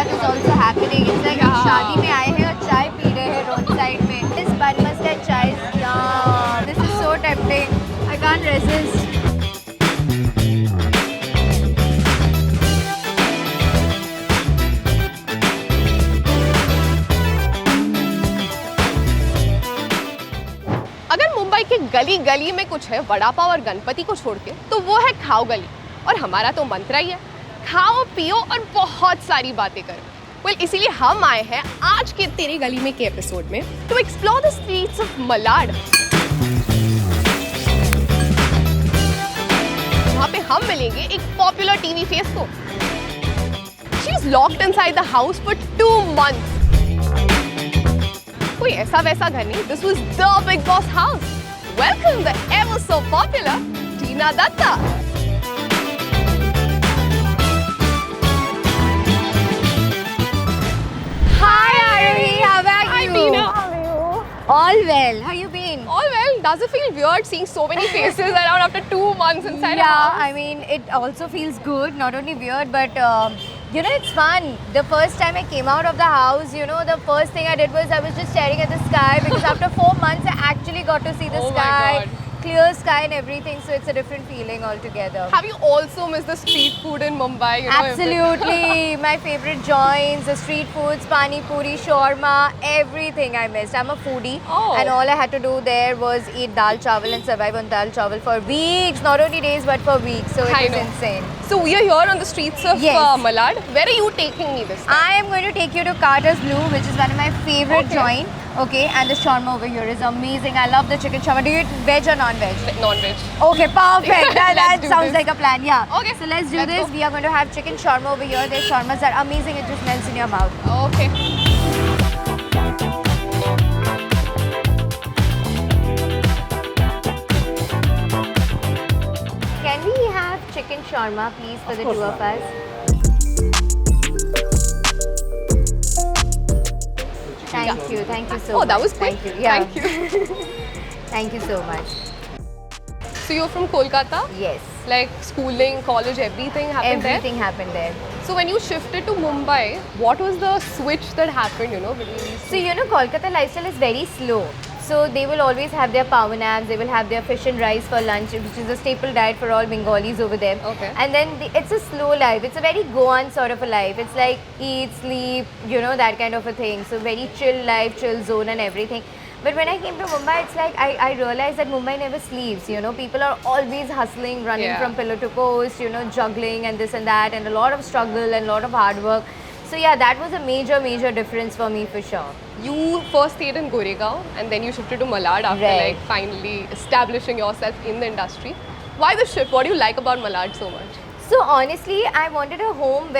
baraat is also happening. It's like हम शादी में आए हैं और चाय पी रहे हैं roadside में. This bun mustard chai, yeah, this is so tempting. I can't resist. अगर मुंबई के गली गली में कुछ है वड़ा पाव और गणपति को छोड़ के तो वो है खाओगली. और हमारा तो मंत्र ही है खाओ पियो और बहुत सारी बातें करो. वेल इसीलिए हम आए हैं आज के तेरे गली में के एपिसोड में to explore the streets of Malad. वहाँ पे हम मिलेंगे एक पॉपुलर टीवी फेस को. She is locked inside the house for 2 months. कोई ऐसा वैसा घर नहीं. This was the Bigg Boss house. Welcome the ever so popular Tina Dutta. Hi Arohi, how are you? Hi Tina, how are you? All well. How you been? All well. Does it feel weird seeing so many faces around after 2 months inside a Yeah, house? I mean, it also feels good. Not only weird, but you know, it's fun. The first time I came out of the house, you know, the first thing I did was I was just staring at the sky because after 4 months I actually got to see the Oh my sky, God. clear sky and everything. So it's a different feeling altogether. Have you also missed the street food in Mumbai? You know, Absolutely. My favorite joints, the street foods, pani puri, shawarma, everything I missed. I'm a foodie Oh. and all I had to do there was eat dal chawal and survive on dal chawal for weeks. Not only days but for weeks. So it I was know. insane. So we are here on the streets of Yes. Malad. Where are you taking me this time? I am going to take you to Carter's Blue, which is one of my favorite Okay. joint. Okay, and the shawarma over here is amazing. I love the chicken shawarma. Do you eat veg or non-veg? Non-veg. Okay, perfect. That Let's do sounds this. like a plan. Yeah. Okay, So let's do let's this. go. We are going to have chicken shawarma over here. Their shawarmas are amazing. It just melts in your mouth. Okay. Can we have chicken shawarma, please, for the two of us? Thank you. Thank you so much. Oh, that was quick. Thank you. Yeah. Thank you. Thank you so much. So you're from Kolkata? Yes. Like schooling, college, everything happened Everything happened there. there? So when you shifted to Mumbai, what was the switch that happened, you know, between these So you know, Kolkata lifestyle is very slow. So they will always have their power naps, they will have their fish and rice for lunch, which is a staple diet for all Bengalis over there. Okay. And then it's a slow life. It's a very go-on sort of a life. It's like eat, sleep, you know, that kind of a thing. So very chill life, chill zone and everything. But when I came to Mumbai, it's like I realized that Mumbai never sleeps, you know. People are always hustling, running Yeah. from pillar to post, you know, juggling and this and that, and a lot of struggle and a lot of hard work. So yeah, that was a major difference for me for sure. You first stayed in Goregaon and then you shifted to Malad after Right. like finally establishing yourself in the industry. Why the shift? What do you like about Malad so much? So honestly, I wanted a home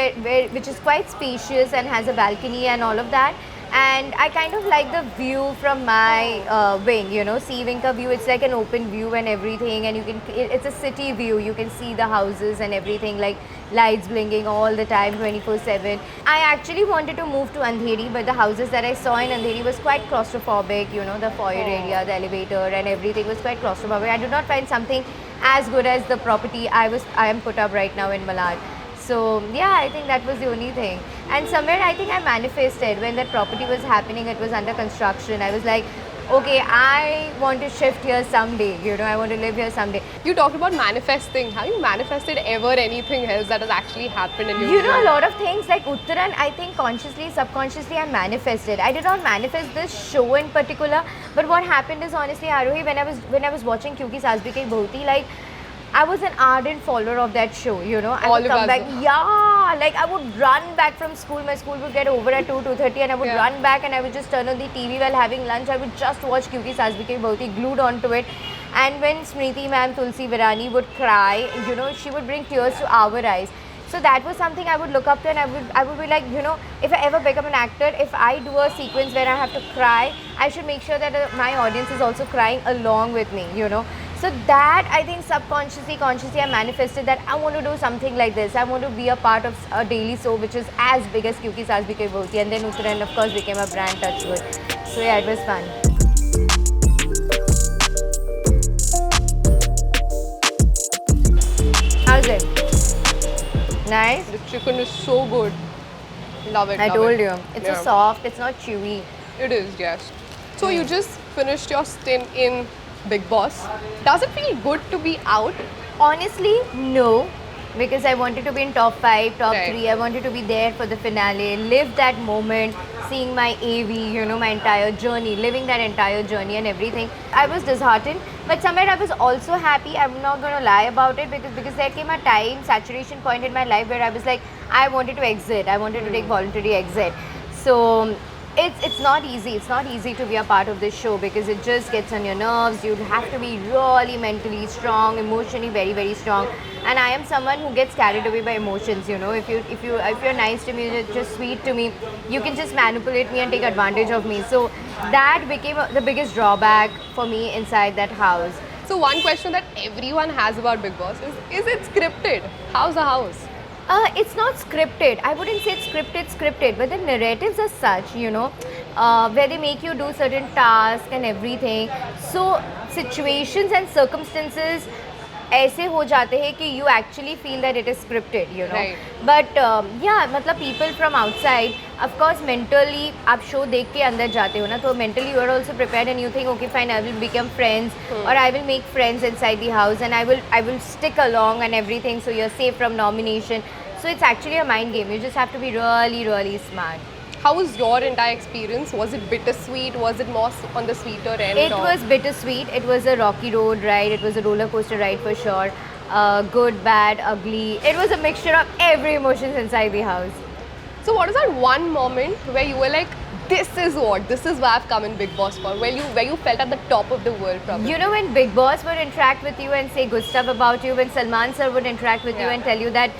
which is quite spacious and has a balcony and all of that. And I kind of like the view from my wing, you know, sea wing ka view. It's like an open view and everything, and you can. It's a city view. You can see the houses and everything, like lights blinking all the time, 24/7. I actually wanted to move to Andheri, but the houses that I saw in Andheri was quite claustrophobic. You know, the foyer area, the elevator, and everything was quite claustrophobic. I did not find something as good as the property I am put up right now in Malad. So yeah, I think that was the only thing. And somewhere I think I manifested when that property was happening, it was under construction. I was like, okay, I want to shift here someday, you know, I want to live here someday. You talked about manifesting. Have you manifested ever anything else that has actually happened in your You know, a life? lot of things like Uttaran, I think consciously, subconsciously I manifested. I did not manifest this show in particular, but what happened is honestly, Arohi, when I was watching Kyunki Saas Bhi Kahi Bahut Thi, like I was an ardent follower of that show, you know. I All would of come us back, are. yeah, like I would run back from school. My school would get over at 2:30 and I would Yeah. run back and I would just turn on the TV while having lunch. I would just watch Kyunki Saas Bhi Kahi Bahut Thi, glued onto it. And when Smriti ma'am, Tulsi Virani would cry, you know, she would bring tears to our eyes. So that was something I would look up to, and I would be like, you know, if I ever become an actor, if I do a sequence where I have to cry, I should make sure that my audience is also crying along with me, you know. So that, I think subconsciously, consciously I manifested that I want to do something like this. I want to be a part of a daily show which is as big as Kyunki Saas Bhi Kahi Bahut Thi, and then Uttarakhand of course became a brand, touchwood. So yeah, it was fun. How's it? Nice? The chicken is so good. Love it. I love told it. you. It's Yeah. so soft, it's not chewy. It is, yes. So you just finished your stint in Bigg Boss. Does it feel good to be out? Honestly, no. Because I wanted to be in top 5, top Right. 3. I wanted to be there for the finale, live that moment, seeing my AV, my entire journey, living that entire journey and everything. I was disheartened, but somewhere I was also happy. I'm not going to lie about it because there came a time, saturation point in my life where I was like, I wanted to exit. I wanted to take voluntary exit. So it's not easy. It's not easy to be a part of this show because it just gets on your nerves. You have to be really mentally strong, emotionally very very strong. And I am someone who gets carried away by emotions. If you're nice to me, you're just sweet to me, you can just manipulate me and take advantage of me. So that became the biggest drawback for me inside that house. So one question that everyone has about Bigg Boss is it scripted? How's the house? It's not scripted. I wouldn't say it's scripted, but the narratives are such, where they make you do certain tasks and everything. So situations and circumstances ऐसे हो जाते हैं कि you actually feel that it is scripted, Right. But yeah, मतलब people from outside, of course mentally आप show देख के अंदर जाते हो ना, तो mentally you are also prepared and you think okay fine, I will become friends or I will make friends inside the house and I will stick along and everything, so you're safe from nomination. So it's actually a mind game. You just have to be really really smart. How was your entire experience? Was it bittersweet? Was it more on the sweeter end? It or- was bittersweet. It was a rocky road ride. It was a roller coaster ride for sure. Good, bad, ugly. It was a mixture of every emotions inside the house. So what is that one moment where you were like, this is why I've come in Bigg Boss for? Where you felt at the top of the world, probably. You know when Bigg Boss would interact with you and say good stuff about you, when Salman sir would interact with you Yeah. and tell you that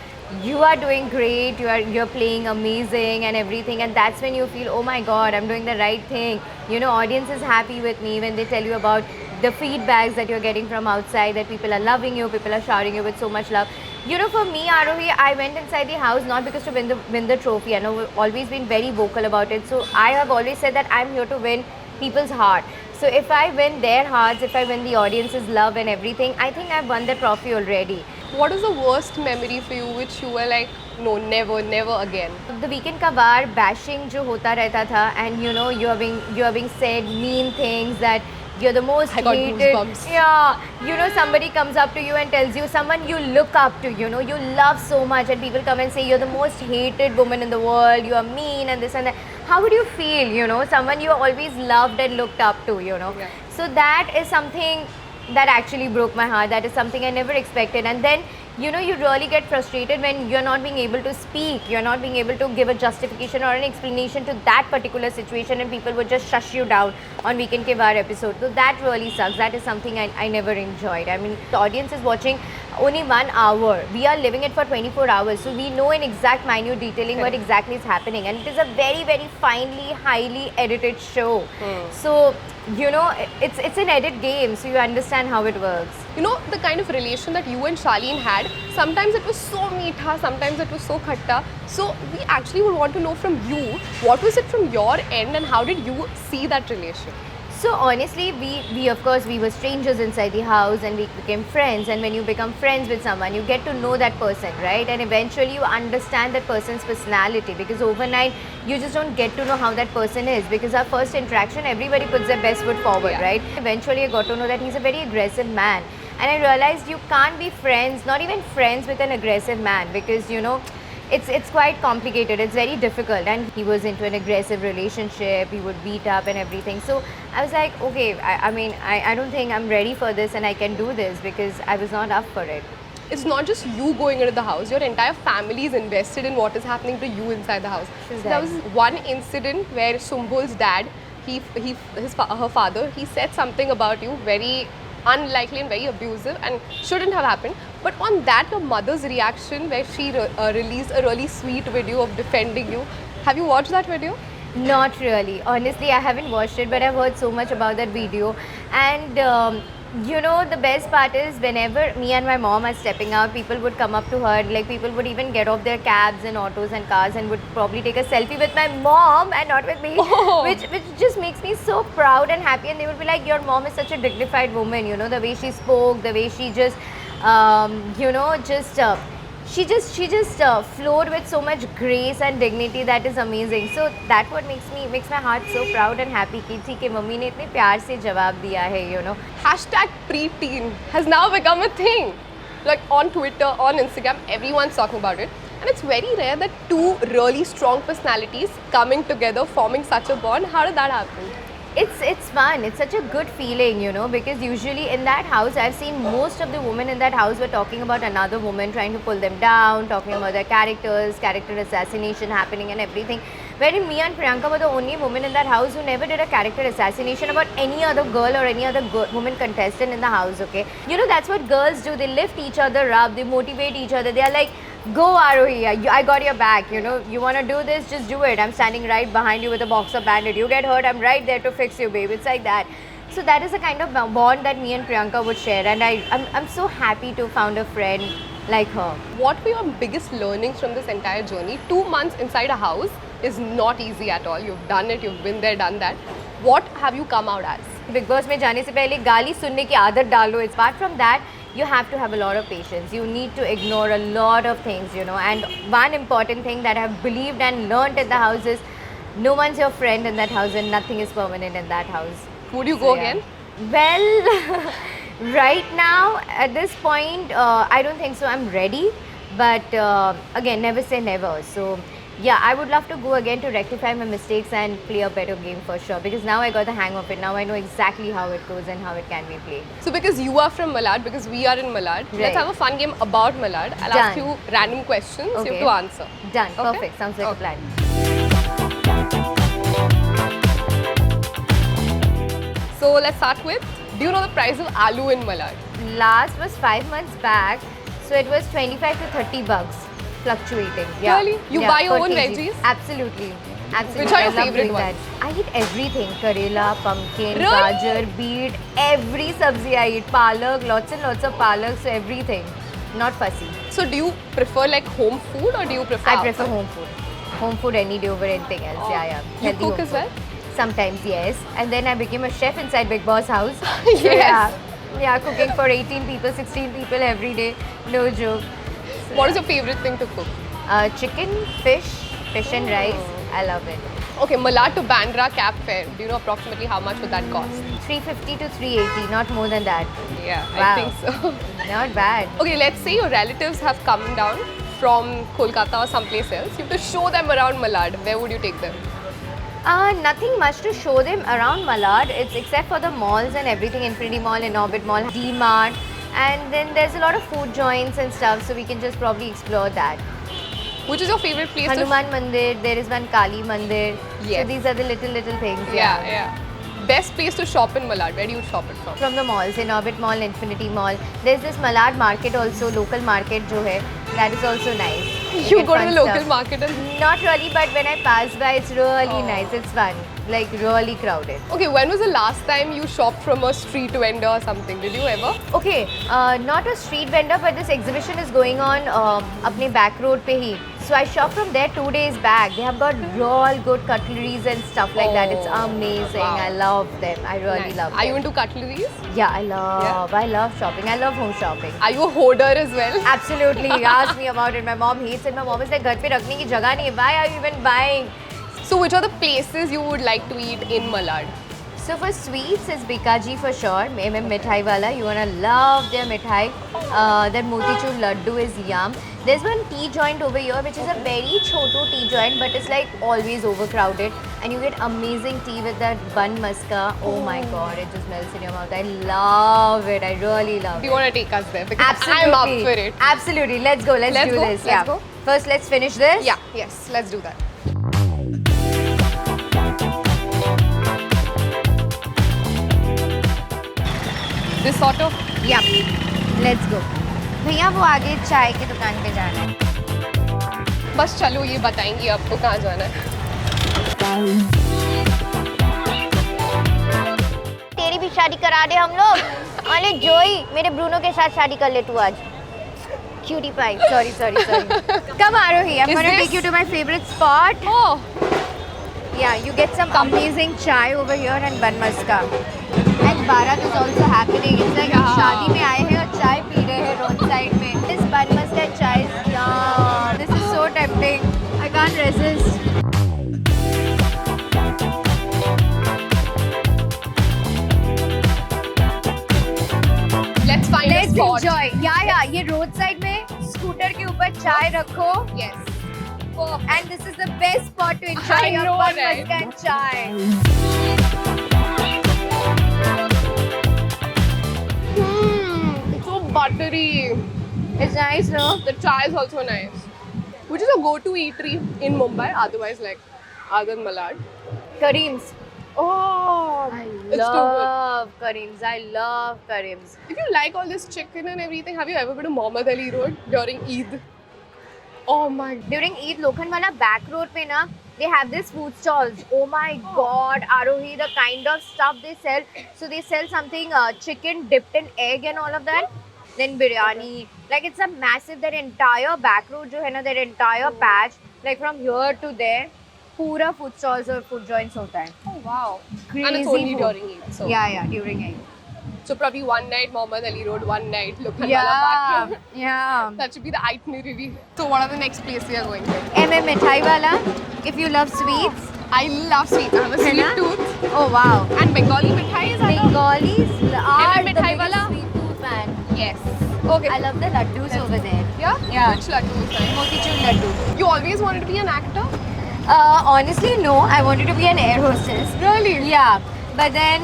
you are doing great, you're playing amazing and everything, and that's when you feel, oh my god, I'm doing the right thing. Audience is happy with me when they tell you about the feedbacks that you're getting from outside, that people are loving you, people are showering you with so much love. For me, Arohi, I went inside the house not because to win the trophy. I know we've always been very vocal about it. So I have always said that I'm here to win people's heart. So if I win their hearts, if I win the audience's love and everything, I think I've won the trophy already. What is the worst memory for you which you were like, no, never again? The weekend का वार bashing जो होता रहता था, and you are being said mean things that you're the most I got hated. goosebumps. Yeah, somebody comes up to you and tells you, someone you look up to, you love so much, and people come and say you're the most hated woman in the world, you are mean and this and that. How would you feel, someone you always loved and looked up to, Yeah. So that is something that actually broke my heart. That is something I never expected. And then you really get frustrated when you're not being able to speak, you're not being able to give a justification or an explanation to that particular situation, and people would just shush you down on Weekend Ke Vaar episode. So that really sucks. That is something I never enjoyed. I mean, the audience is watching only 1 hour. We are living it for 24 hours. So we know in exact minute detailing what exactly is happening. And it is a very, very finely, highly edited show. So, it's an edit game. So you understand how it works. The kind of relation that you and Shalin had, sometimes it was so meetha, sometimes it was so khatta. So we actually would want to know from you, what was it from your end and how did you see that relation? So honestly, we of course we were strangers inside the house and we became friends, and when you become friends with someone, you get to know that person, right? And eventually you understand that person's personality, because overnight you just don't get to know how that person is, because our first interaction, everybody puts their best foot forward, Yeah. right? Eventually I got to know that he's a very aggressive man, and I realized you can't be friends, not even friends, with an aggressive man, because it's quite complicated, it's very difficult, and he was into an aggressive relationship, he would beat up and everything. So I was like, okay, I don't think I'm ready for this and I can do this, because I was not up for it. It's not just you going into the house, your entire family is invested in what is happening to you inside the house. So there was one incident where Sumbul's dad, her father, he said something about you very unlikely and very abusive and shouldn't have happened. But on that, your mother's reaction, where she released a really sweet video of defending you. Have you watched that video? Not really. Honestly, I haven't watched it, but I've heard so much about that video. And the best part is, whenever me and my mom are stepping out, people would come up to her, like people would even get off their cabs and autos and cars and would probably take a selfie with my mom and not with me, which just makes me so proud and happy. And they would be like, your mom is such a dignified woman, the way she spoke, the way she just, she just flowed with so much grace and dignity that is amazing. So that what makes my heart so proud and happy कि ठीक है mummy ने इतने प्यार से जवाब दिया है, you know. Hashtag preteen has now become a thing. Like on Twitter, on Instagram, everyone's talking about it. And it's very rare that two really strong personalities coming together, forming such a bond. How did that happen? It's fun. It's such a good feeling, you know, because usually in that house, I've seen most of the women in that house were talking about another woman, trying to pull them down, talking about their characters, character assassination happening and everything. Wherein me and Priyanka were the only women in that house who never did a character assassination about any other girl or any other woman contestant in the house, okay? You know, that's what girls do. They lift each other up, they motivate each other. They are like, go Arohi, I got your back, you know, you want to do this, just do it. I'm standing right behind you with a boxer bandit. You get hurt, I'm right there to fix you, babe. It's like that. So that is the kind of bond that me and Priyanka would share, and I'm so happy to found a friend like her. What were your biggest learnings from this entire journey? 2 months inside a house is not easy at all. You've done it, you've been there, done that. What have you come out as? Bigg Boss में जाने से पहले गाली सुनने की आदत डालो. Apart from that, you have to have a lot of patience. You need to ignore a lot of things, you know. And one important thing that I've believed and learned in the house is no one's your friend in that house and nothing is permanent in that house. Would you go again? Well, right now, at this point, I don't think so. I'm ready. But again, never say never. So yeah, I would love to go again to rectify my mistakes and play a better game for sure, because now I got the hang of it. Now I know exactly how it goes and how it can be played. So because you are from Malad, because we are in Malad, Right. let's have a fun game about Malad. I'll ask Done. you random questions, you have to answer. Done. Okay? Perfect. Sounds like a plan. So let's start with, do you know the price of aloo in Malad? Last was 5 months back, so it was 25 to 30 bucks, fluctuating. Yeah. Really? You buy your per own kg. veggies? Absolutely. Absolutely. Which are your I love favorite doing ones? that. I eat everything. Karela, pumpkin, Really? gajar, beet, every sabzi I eat. Palak, lots and lots of palak, so everything. Not fussy. So do you prefer like home food or do you prefer I prefer outside? home food. Home food any day over anything else. Oh. Yeah. You Healthy cook home as food. well? Sometimes, yes. And then I became a chef inside Bigg Boss house. Yes. So, yeah, cooking for 18 people, 16 people every day. No joke. So, What is your favorite thing to cook? chicken, fish and rice. I love it. Okay, Malad to Bandra cab fare. Do you know approximately how much would that cost? 350 to 380, not more than that. Yeah, Wow. I think so. Not bad. Okay, let's say your relatives have come down from Kolkata or someplace else. You have to show them around Malad. Where would you take them? Nothing much to show them around Malad. It's except for the malls and everything, Infinity Mall, Orbit Mall, D-Mart. And then there's a lot of food joints and stuff, so we can just probably explore that. Which is your favorite place Hanuman Mandir, there is one Kali Mandir. Yes. So these are the little things. Yeah. Best place to shop in Malad. Where do you shop it from? From the malls, in Orbit Mall, Infinity Mall. There's this Malad market also, local market jo hai. That is also nice. You get go to fun the local stuff. market and... Not really, but when I pass by, it's really Oh. nice. It's fun. Like really crowded. Okay, when was the last time you shopped from a street vendor or something? Did you ever? Okay, not a street vendor, but this exhibition is going on apne back road pe hi. So I shopped from there 2 days back. They have got real good cutleries and stuff like that. It's Oh, amazing. wow. I love them. I really Nice. love them. Are you into cutleries? Yeah, I love shopping. I love home shopping. Are you a hoarder as well? Absolutely. Ask me about it. My mom hates it. My mom is like, घर पे रखने की जगह नहीं है. Why are you even buying? So which are the places you would like to eat in Malad? So for sweets, it's Bikaji for sure. M M Mithaiwala. You wanna love their mithai. Their motichur laddu is yum. There's one tea joint over here, which is a very chotu tea joint, but it's like always overcrowded. And you get amazing tea with that bun maska. Oh my god, it just melts in your mouth. I love it. I really love Do it. you want to take us there? Because Absolutely. I'm up for it. Absolutely. Let's go. Let's do go. this. Let's Yeah. go. First, let's finish this. Yeah, yes, let's do that. This sort of... Yeah. Let's go. भैया वो आगे चाय की दुकान पे जाना है. बस चलो ये बताएंगी आपको कहाँ जाना है. तेरी भी शादी करा दे हम लोग. अरे जोई, मेरे ब्रूनो के साथ शादी कर ले तू आज. Cutie pie. Sorry. Come Arohi, I'm Is gonna this- take you to my favorite spot. Oh, Yeah, you get some amazing chai over here and bun maska. And baraat is also happening. It's like हम Yeah. शादी में आए हैं और चाय P रहे हैं roadside में. This bun maska and chai is tempting. I can't resist. Let's find a Let's spot. enjoy. Yeah. ये roadside में scooter के ऊपर चाय रखो. Yes. And this is the best spot to enjoy I your know, fun right? maska and chai. It's so buttery. It's nice, no? The chai is also nice. Which is a go-to eatery in Mumbai, otherwise like other than Malad. Kareem's. Oh, it's Love Kareem's. I love Kareem's. too good. If you like all this chicken and everything, have you ever been to Muhammad Ali Road during Eid? Oh my god. During Eid, Lokhandwala back road pe na, they have these food stalls. Oh my god, Arohi, the kind of stuff they sell. So they sell something chicken dipped in egg and all of that. Then biryani. Like it's a massive, that entire back road, jo hai na, that entire patch, like from here to there, pura food stalls or food joints hota hai. Oh wow. Crazy And it's only food. during Eid. So. Yeah, during Eid. So probably one night Muhammad Ali Road, one night Lokhandwala Yeah, back road. yeah. That should be the itinerary. So what are the next places we are going to? M M Mithaiwala, if you love sweets. I love sweets. I have a sweet Henna? tooth. Oh wow. And Bengali Mithai is another. Bengalis are the Mithaiwala? biggest sweet tooth fan. Yes. Okay. I love the laddus over there. Yeah? Yeah. Which laddu is nice? Motichur laddu. You always wanted to be an actor? Honestly, no. I wanted to be an air hostess. Really? Yeah. But then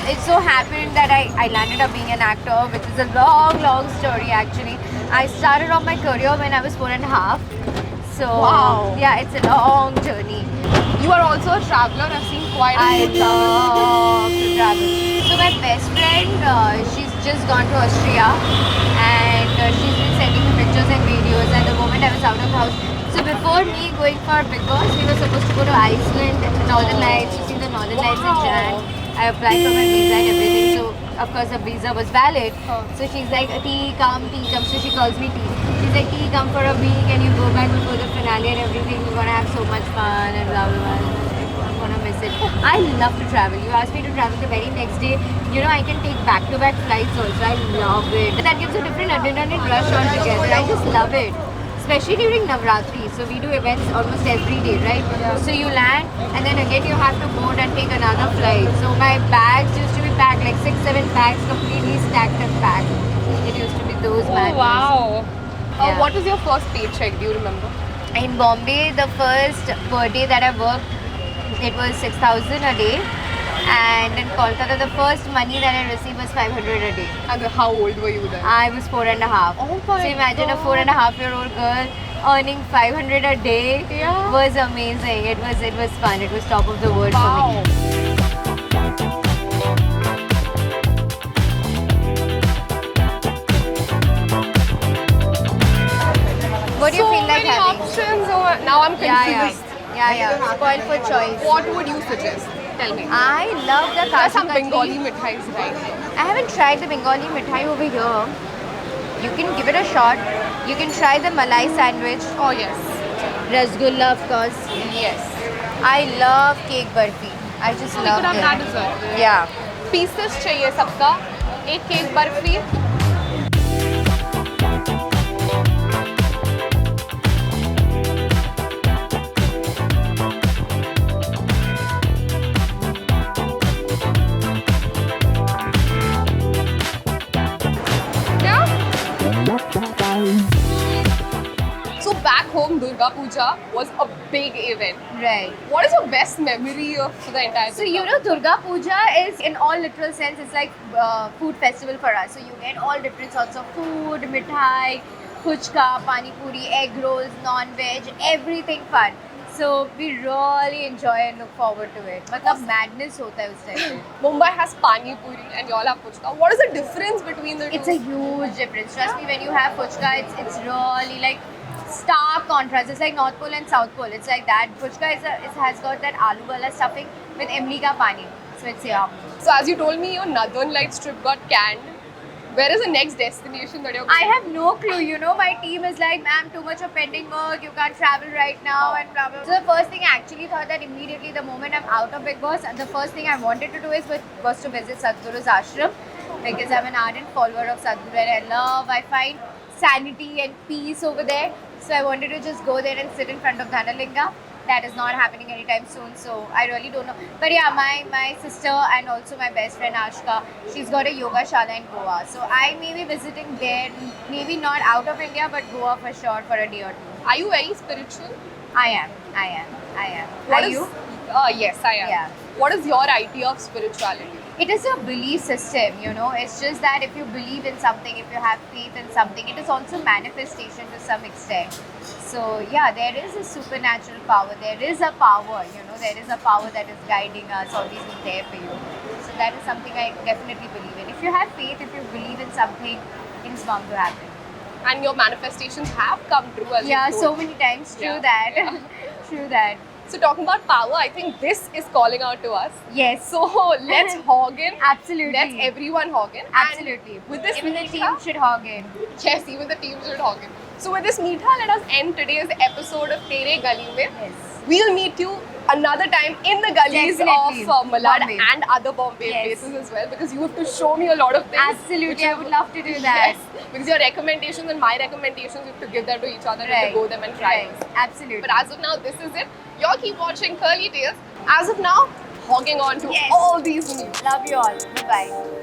it so happened that I landed up being an actor, which is a long story actually. I started off my career when I was 4.5. So Wow. yeah, it's a long journey. You are also a traveler. I've seen quite a I few travel. love to travel. So my best friend, she's just gone to Austria, and she's been sending me pictures and videos. And the moment I was out of the house, so before me going for Bigg Boss, we were supposed to go to Iceland, Northern Lights, to see the Northern Lights in Jan. I applied for my visa and everything, so of course the visa was valid. So she's like, T, come. So she calls me T. She's like, T, come for a week and you go back before the finale and everything. We're gonna have so much fun and blah blah blah. I'm gonna miss it. I love to travel. You asked me to travel the very next day. You know, I can take back-to-back flights also. I love it. That gives a different adrenaline rush altogether. I just love it. Especially during Navratri. So we do events almost every day, right? So you land and then again you have to board and take another flight. So my bags used to be packed, like 6-7 bags completely stacked and packed. It used to be those bags. Wow. Yeah. What was your first paycheck? Do you remember? In Bombay, the first birthday that I worked, it was 6,000 a day. And in Kolkata, the first money that I received was 500 a day. And how old were you then? I was 4.5. Oh my So imagine a God. 4.5-year-old girl earning 500 a day. Yeah. Was amazing. It was fun. It was top of the world Wow. for me. What do you So feel like many having? options. Oh, now I'm confused. Yeah. Spoiled for choice. What would you suggest? Tell me. I love the There are Kaju some Katli. Bengali mithais, right? I haven't tried the Bengali mithai over here. You can give it a shot. You can try the Malai sandwich. Oh yes. Rasgulla, of course. Yes. I love cake barfi. I just We love could have it. that as well. Yeah. Pieces चाहिए सबका. एक cake barfi. So back home, Durga Puja was a big event. Right. What is your best memory of the entire? So you know Durga Puja is, in all literal sense, it's like food festival for us. So you get all different sorts of food, mithai, puchka, pani puri, egg rolls, non-veg, everything fun. So we really enjoy and look forward to it. मतलब madness होता है उस time पे. Mumbai has pani puri and y'all have puchka. What is the difference between the two? It's a huge difference. Trust me, when you have puchka, it's really like stark contrast. It's like North Pole and South Pole. It's like that. Puchka it has got that aloo wala stuffing with imli ka pani. So it's yum. So as you told me, your Northern Lights trip got canned. Where is the next destination that you're going? I have no clue. You know, my team is like, ma'am, too much of pending work. You can't travel right now and blah blah. So the first thing I actually thought that immediately the moment I'm out of Bigg Boss, the first thing I wanted to do was to visit Sadhguru's ashram, because I'm an ardent follower of Sadhguru and I find sanity and peace over there. So I wanted to just go there and sit in front of Dhanalinga. That is not happening anytime soon, so I really don't know. But yeah, my sister and also my best friend Ashka, she's got a yoga shala in Goa. So I may be visiting there, maybe not out of India, but Goa for sure for a day or two. Are you very spiritual? I am. What Are is- you? Yes, I am. Yeah. What is your idea of spirituality? It is a belief system, you know. It's just that if you believe in something, if you have faith in something, it is also manifestation to some extent. So yeah, there is a supernatural power. There is a power, you know. There is a power that is guiding us, always been there for you. So that is something I definitely believe in. If you have faith, if you believe in something, it's bound to happen. And your manifestations have come true as Yeah, you so told. many times. True Yeah, that. yeah. True that. So talking about power, I think this is calling out to us. Yes. So let's hog in. Absolutely. Let's everyone hog in. Absolutely. And with this Even the meetha- team should hog in. Yes, even the team should hog in. So with this meetha, let us end today's episode of Tere Gully Mein. Yes. We'll meet you another time in the gullies Definitely. of Malad Bombay. and other Bombay Yes. places as well, because you have to show me a lot of things. Absolutely, I would love to do that. Yes, because your recommendations and my recommendations, you have to give them to each other and to go them and try. Right. Absolutely. But as of now, this is it. Y'all keep watching Curly Tales. As of now, hogging on to Yes. all these news. Love you all. Bye bye.